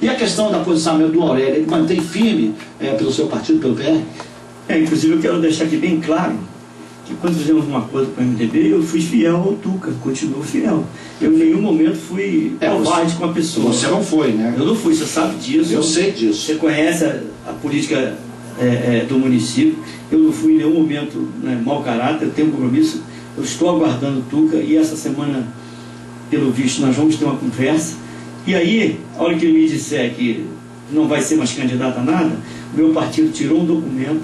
E a questão da posicionamento do Aurélio, ele mantém firme pelo seu partido, pelo PR? Inclusive eu quero deixar aqui bem claro que quando fizemos um acordo com o MDB, eu fui fiel ao Tuca, continuo fiel. Eu em nenhum momento fui covarde com a pessoa. Você não foi, né? Eu não fui, você sabe disso. Eu sei disso. Você conhece a política do município. Eu não fui em nenhum momento mau caráter, eu tenho um compromisso. Eu estou aguardando o Tuca e essa semana, pelo visto, nós vamos ter uma conversa. E aí, a hora que ele me disser que não vai ser mais candidato a nada, o meu partido tirou um documento,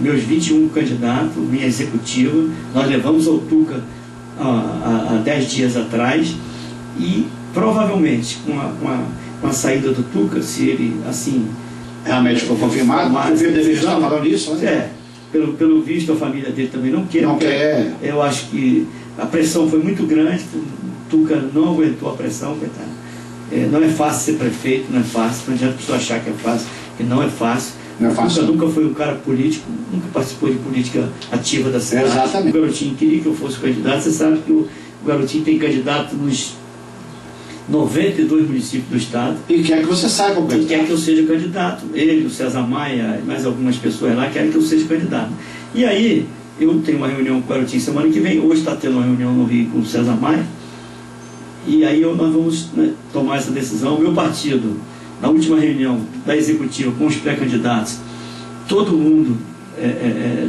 meus 21 candidatos, minha executiva, nós levamos ao Tuca há 10 dias atrás e provavelmente com a saída do Tuca, se ele assim... Realmente foi confirmado, mas o MDB está falando isso, né? Pelo visto a família dele também não quer. Não quer. Eu acho que a pressão foi muito grande, o Tuca não aguentou a pressão, coitado. Não é fácil ser prefeito, não é fácil, não adianta a pessoa achar que é fácil, que não é fácil. Não é fácil. O Tuca nunca foi um cara político, nunca participou de política ativa da cidade. Exatamente. O Garotinho queria que eu fosse candidato, você sabe que o Garotinho tem candidato nos 92 municípios do estado. E quer que você saiba o candidato. E quer que eu seja candidato. Ele, o César Maia e mais algumas pessoas lá querem que eu seja candidato. E aí, eu tenho uma reunião com o Garotinho semana que vem, hoje está tendo uma reunião no Rio com o César Maia, e aí nós vamos tomar essa decisão. O meu partido, na última reunião da executiva com os pré-candidatos, todo mundo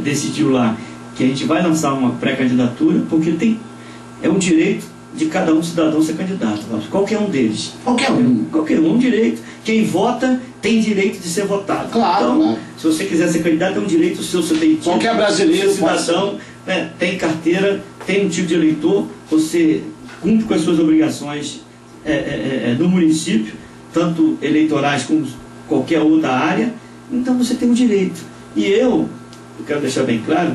decidiu lá que a gente vai lançar uma pré-candidatura, porque é um direito de cada um cidadão ser candidato, qualquer um deles. Qualquer um. É um direito. Quem vota tem direito de ser votado. Claro, então, claro. Se você quiser ser candidato, é um direito seu, você tem qualquer brasileiro, cidadão, tem carteira, tem um tipo de eleitor, você cumpre com as suas obrigações do município, tanto eleitorais como qualquer outra área, então você tem um direito. E eu quero deixar bem claro,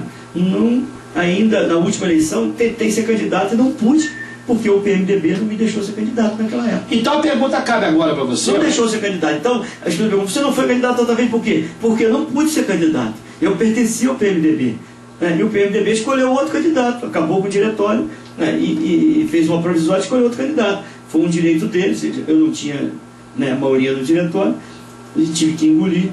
ainda na última eleição, tentei ser candidato e não pude, porque o PMDB não me deixou ser candidato naquela época. Então a pergunta cabe agora para você. Não deixou ser candidato. Então, as pessoas perguntam, você não foi candidato outra vez por quê? Porque eu não pude ser candidato. Eu pertencia ao PMDB. E o PMDB escolheu outro candidato, acabou com o diretório e fez uma provisória e escolheu outro candidato. Foi um direito deles, eu não tinha a maioria do diretório, e tive que engolir.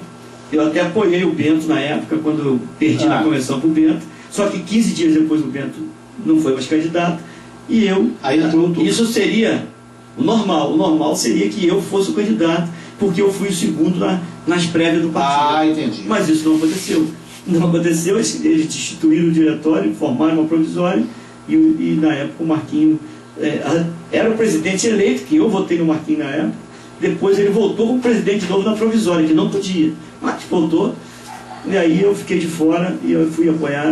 Eu até apoiei o Bento na época, quando eu perdi na convenção para o Bento, só que 15 dias depois o Bento não foi mais candidato, e eu... Aí entrou tudo. Isso seria o normal. O normal seria que eu fosse o candidato, porque eu fui o segundo nas prévias do partido. Entendi. Mas isso não aconteceu. Não aconteceu, eles instituíram o diretório, formaram uma provisória, e na época o Marquinho era o presidente eleito, que eu votei no Marquinho na época. Depois ele voltou como presidente de novo na provisória, que não podia, mas voltou. E aí eu fiquei de fora e eu fui apoiar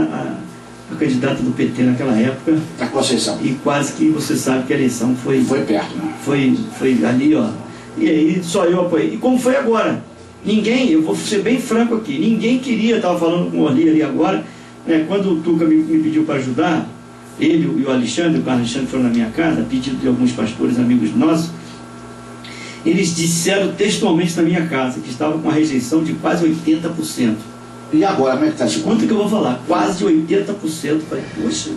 a candidata do PT naquela época. A Conceição. E quase que você sabe que a eleição foi perto, né? Foi ali, ó. E aí só eu apoiei. E como foi agora? Ninguém, eu vou ser bem franco aqui, ninguém queria, estava falando com o Orli ali agora, quando o Tuca me pediu para ajudar, ele e o Carlos Alexandre foram na minha casa, a pedido de alguns pastores amigos nossos, eles disseram textualmente na minha casa que estava com uma rejeição de quase 80%. E agora, como é que está esse Quanto que eu vou falar? Quase 80%. Falei, poxa.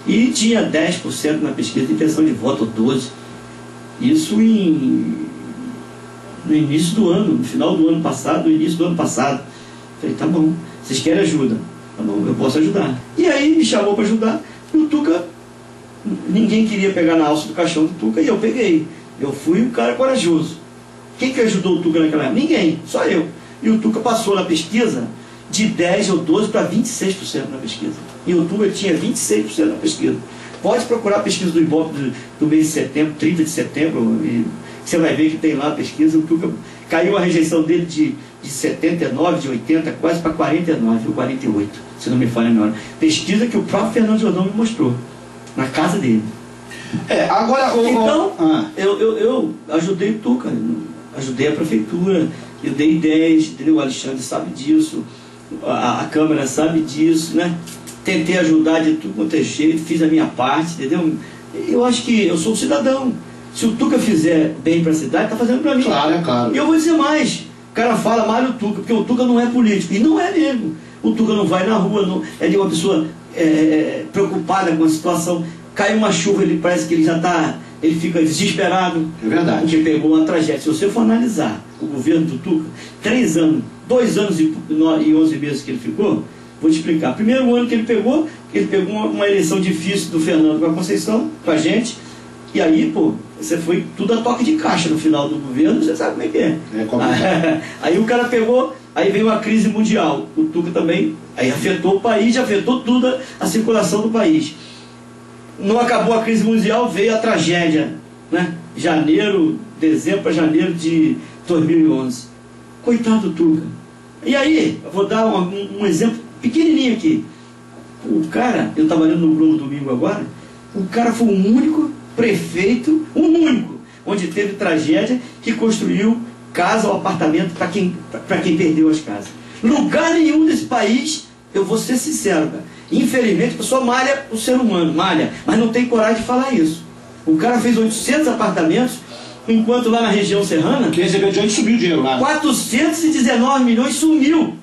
E tinha 10% na pesquisa de intenção de voto, ou 12%. Isso no início do ano, no final do ano passado, no início do ano passado. Falei, tá bom, vocês querem ajuda? Tá bom, eu posso ajudar. E aí me chamou para ajudar, e o Tuca, ninguém queria pegar na alça do caixão do Tuca, e eu peguei. Eu fui um cara corajoso. Quem que ajudou o Tuca naquela época? Ninguém, só eu. E o Tuca passou na pesquisa de 10 ou 12 para 26% na pesquisa. Em outubro ele tinha 26% na pesquisa. Pode procurar a pesquisa do Ibope do mês de setembro, 30 de setembro, e você vai ver que tem lá a pesquisa. O Tuca caiu a rejeição dele de 79, de 80, quase para 49 ou 48, se não me falha a memória. Pesquisa que o próprio Fernando Jordão me mostrou, na casa dele. Agora... Então, eu ajudei o Tuca, ajudei a prefeitura, eu dei ideias, entendeu? O Alexandre sabe disso, a Câmara sabe disso, né? Tentei ajudar de tudo quanto é jeito, fiz a minha parte, entendeu? Eu acho que eu sou um cidadão. Se o Tuca fizer bem para a cidade, está fazendo para mim. Claro, claro. E eu vou dizer mais. O cara fala mal do Tuca, porque o Tuca não é político. E não é mesmo. O Tuca não vai na rua, não, é de uma pessoa preocupada com a situação. Cai uma chuva, ele parece que ele já está ele fica desesperado. É verdade. Porque pegou uma tragédia. Se você for analisar o governo do Tuca, 3 anos, 2 anos e 11 meses que ele ficou, vou te explicar. Primeiro ano que ele pegou uma eleição difícil do Fernando com a Conceição, com a gente, e aí, pô, você foi tudo a toque de caixa no final do governo, você sabe como é que é. É complicado. Aí o cara pegou, aí veio a crise mundial, o Tuca também, aí afetou o país, afetou tudo a circulação do país. Não acabou a crise mundial, veio a tragédia, né? Dezembro para janeiro de 2011. Coitado do Tuca. E aí, eu vou dar um exemplo pequenininho aqui. O cara, eu estava lendo no Globo domingo agora, o cara foi o único prefeito, onde teve tragédia, que construiu casa ou apartamento para quem perdeu as casas. Lugar nenhum desse país, eu vou ser sincero, cara, infelizmente a pessoa malha o ser humano, mas não tem coragem de falar isso. O cara fez 800 apartamentos, enquanto lá na região serrana, Quem recebeu de onde subiu o dinheiro lá. 419 milhões sumiu.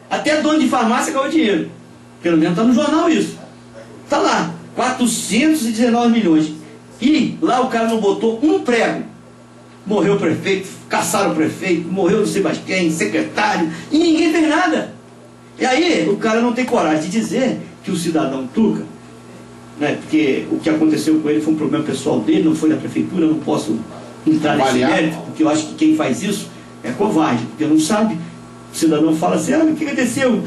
Até dono de farmácia ganhou dinheiro. Pelo menos está no jornal isso. Está lá, 419 milhões. E lá o cara não botou um prego. Morreu o prefeito, caçaram o prefeito, morreu não sei mais quem, secretário, e ninguém fez nada. E aí o cara não tem coragem de dizer que o cidadão Tuca, né, porque o que aconteceu com ele foi um problema pessoal dele, não foi da prefeitura, eu não posso entrar nesse mérito, porque eu acho que quem faz isso é covarde, porque não sabe. O cidadão fala assim, o que aconteceu?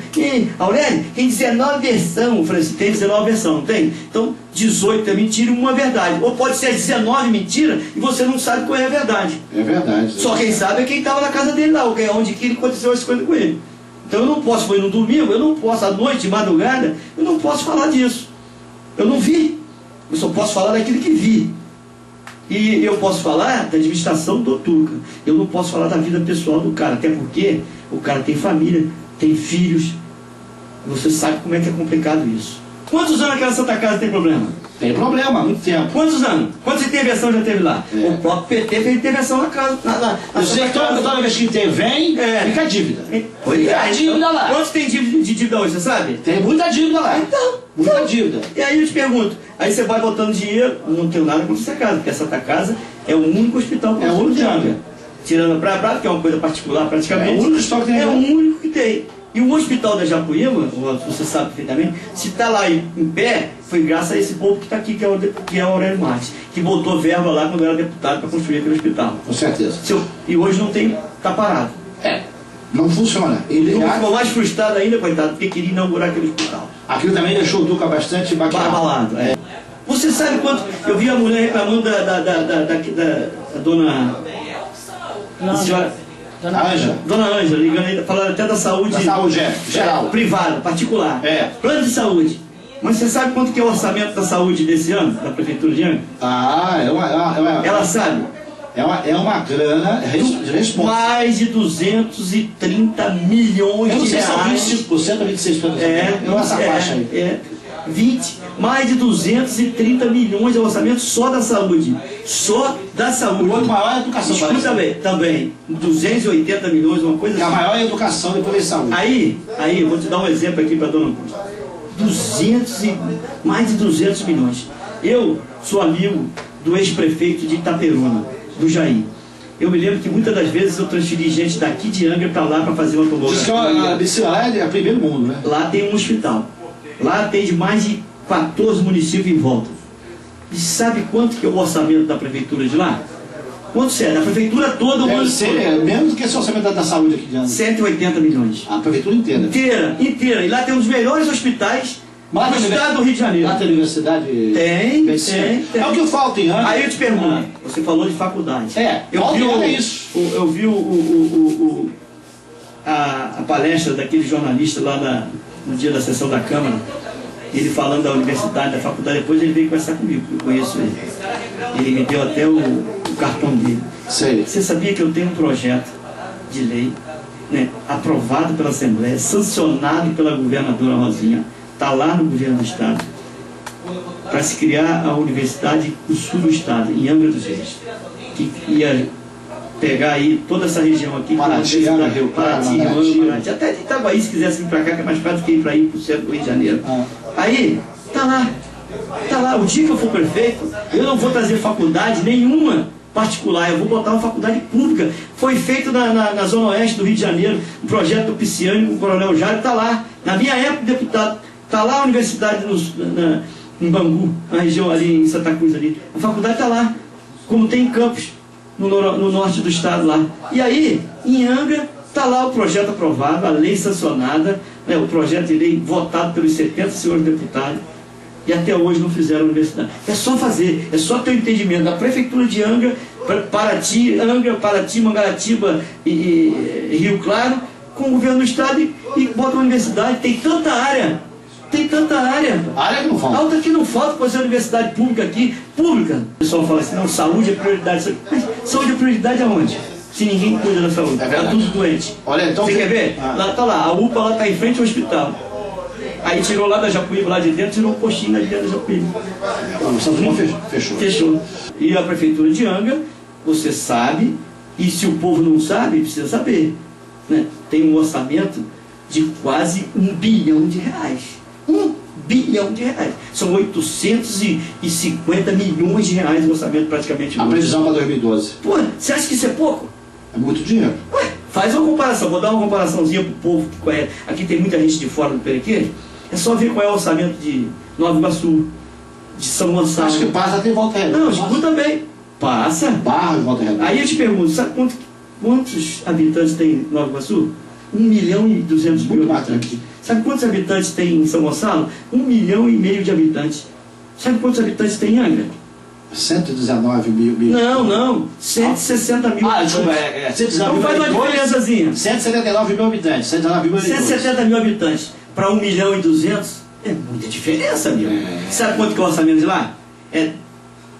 Aurélio, tem 19 versões. Eu falei assim, tem 19 versões, não tem? Então, 18 é mentira e uma é verdade. Ou pode ser 19 mentira e você não sabe qual é a verdade. É verdade. Só quem sabe é quem estava na casa dele lá, onde que aconteceu as coisas com ele. Então eu não posso, foi no domingo, eu não posso, à noite, de madrugada, eu não posso falar disso. Eu não vi. Eu só posso falar daquilo que vi. E eu posso falar da administração do Tuca. Eu não posso falar da vida pessoal do cara, até porque o cara tem família, tem filhos. Você sabe como é que é complicado isso. Quantos anos aquela Santa Casa tem problema? Tem problema, há muito tempo. Quantos anos? Quantas intervenções já teve lá? É. O próprio PT fez intervenção na casa. Eu sei que toda vez que intervém, fica dívida. Fica dívida lá. Quantos tem de dívida hoje, você sabe? Tem muita dívida lá. Muita dívida. E aí eu te pergunto, aí você vai botando dinheiro, não tenho nada contra essa casa, porque a Santa Casa é o único hospital que é o único de Angra. Tirando a Praia Brava, que é uma coisa particular praticamente. É o único hospital que tem. É o único que tem. E o hospital da Japuíma, você sabe perfeitamente, se está lá em pé, foi graças a esse povo que está aqui, que é o Aurélio Marques, que botou verba lá quando era deputado para construir aquele hospital. Com certeza. E hoje não tem, está parado. Não funciona. Ele ficou mais frustrado ainda, coitado, porque queria inaugurar aquele hospital. Aquilo também deixou o Tuca bastante babalado. Você sabe quanto? Eu vi a mulher reclamando da dona... Senhora... Dona Ângela, ligando aí, falando até da saúde. Da saúde, geral. Privada, particular. Plano de saúde. Mas você sabe quanto que é o orçamento da saúde desse ano, da Prefeitura de Angra? Ela sabe? É uma grana responsável. Mais de 230 milhões de reais. Eu não sei se são 26%. Não essa faixa aí. 20, mais de 230 milhões de orçamento só da saúde. Só da saúde. O outro maior é a educação. Escuta também. 280 milhões, uma coisa assim. A maior é a educação e depois a saúde. Aí, eu vou te dar um exemplo aqui para a dona Cruz. Mais de 200 milhões. Eu sou amigo do ex-prefeito de Itaperuna, do Jair. Eu me lembro que muitas das vezes eu transferi gente daqui de Angra para lá para fazer uma tomografia. Diz que a medicina lá é primeiro mundo, né? Lá tem um hospital. Lá atende mais de 14 municípios em volta. E sabe quanto que é o orçamento da prefeitura de lá? Quanto é? Da prefeitura toda... Deve ser menos do que esse orçamento da saúde aqui de Angra. 180 milhões. A prefeitura inteira. Inteira. E lá tem um dos melhores hospitais do estado do Rio de Janeiro. Lá tem universidade? Tem. É o que falta em Angra. Aí eu te pergunto, você falou de faculdade. É isso. Eu vi a palestra daquele jornalista lá no dia da sessão da Câmara, ele falando da universidade, da faculdade, depois ele veio conversar comigo, eu conheço ele. Ele me deu até o cartão dele. Sei. Você sabia que eu tenho um projeto de lei, né, aprovado pela Assembleia, sancionado pela governadora Rosinha, está lá no governo do Estado, para se criar a Universidade do Sul do Estado, em Angra dos Reis, que ia pegar aí toda essa região aqui, Paraty, Rio Claro, até de Itaguaí, se quisesse vir para cá, que é mais fácil do que ir para ir para o centro do Rio de Janeiro. Aí, tá lá. Está lá, o dia que eu for prefeito, eu não vou trazer faculdade nenhuma particular, eu vou botar uma faculdade pública. Foi feito na Zona Oeste do Rio de Janeiro, um projeto do Pisciani com o Coronel Jário, está lá. Na minha época, deputado, está lá a universidade em Bangu, na região ali em Santa Cruz ali. A faculdade está lá, como tem em Campos, no norte do estado lá. E aí, em Angra, está lá o projeto aprovado, a lei sancionada, né, o projeto de lei votado pelos 70 senhores deputados, e até hoje não fizeram a universidade. É só fazer, é só ter o entendimento da Prefeitura de Angra, Paraty, Mangaratiba e Rio Claro, com o governo do estado e bota uma universidade. Tem tanta área. Área que não falta. Alta que não falta para fazer universidade pública aqui. Pública. O pessoal fala assim, não, saúde é prioridade. Mas saúde é prioridade aonde? Se ninguém cuida da saúde. Está tudo doente. Olha, então você quer ver? Lá tá lá, a UPA lá está em frente ao hospital. Aí tirou lá da Japuíba, lá de dentro, tirou um postinho lá de dentro da Japuíba. O Santo Irmão fechou. Fechou. E a Prefeitura de Angra, você sabe, e se o povo não sabe, precisa saber, né? Tem um orçamento de quase R$1 bilhão. R$1 bilhão. São 850 milhões de reais o orçamento praticamente. A previsão para 2012. Pô, você acha que isso é pouco? É muito dinheiro. Ué, faz uma comparação, vou dar uma comparaçãozinha para o povo que conhece. Aqui tem muita gente de fora do Perequê. É só ver qual é o orçamento de Nova Iguaçu, de São Gonçalo. Acho que passa até Volta Redonda. Não, escuta bem. Passa. Barra de Volta Redonda. Aí eu te pergunto, sabe quantos habitantes tem Nova Iguaçu? 1.200.000 habitantes. Sabe quantos habitantes tem em São Gonçalo? 1,5 milhão de habitantes. Sabe quantos habitantes tem em Angra? 119 mil. Não. 160 mil habitantes. Desculpa, 119 então faz uma diferençazinha. 179 mil habitantes. 170 mil habitantes para 1,2 milhão. É muita diferença, amigo. Sabe quanto que é o orçamento de lá? É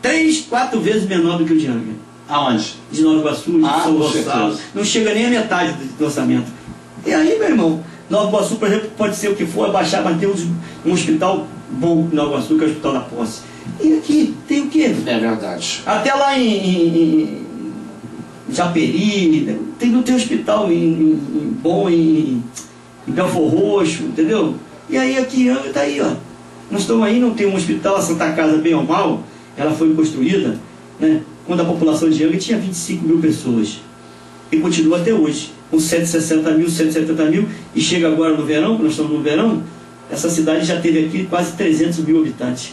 3, 4 vezes menor do que o de Angra. Aonde? De Nova Iguaçu, de São Gonçalo. Não chega nem a metade do orçamento. E aí, meu irmão, Nova Iguaçu, por exemplo, pode ser o que for, abaixar, mas tem um hospital bom em Nova Iguaçu, que é o Hospital da Posse. E aqui tem o quê? É verdade. Até lá em Japeri, não tem hospital bom em Belfor Roxo, entendeu? E aí aqui está aí, ó. Nós estamos aí, não tem um hospital, a Santa Casa, bem ou mal, ela foi construída, né, quando a população de Angra tinha 25 mil pessoas. E continua até hoje, com 160 mil, 170 mil, e chega agora no verão, que nós estamos no verão, essa cidade já teve aqui quase 300 mil habitantes.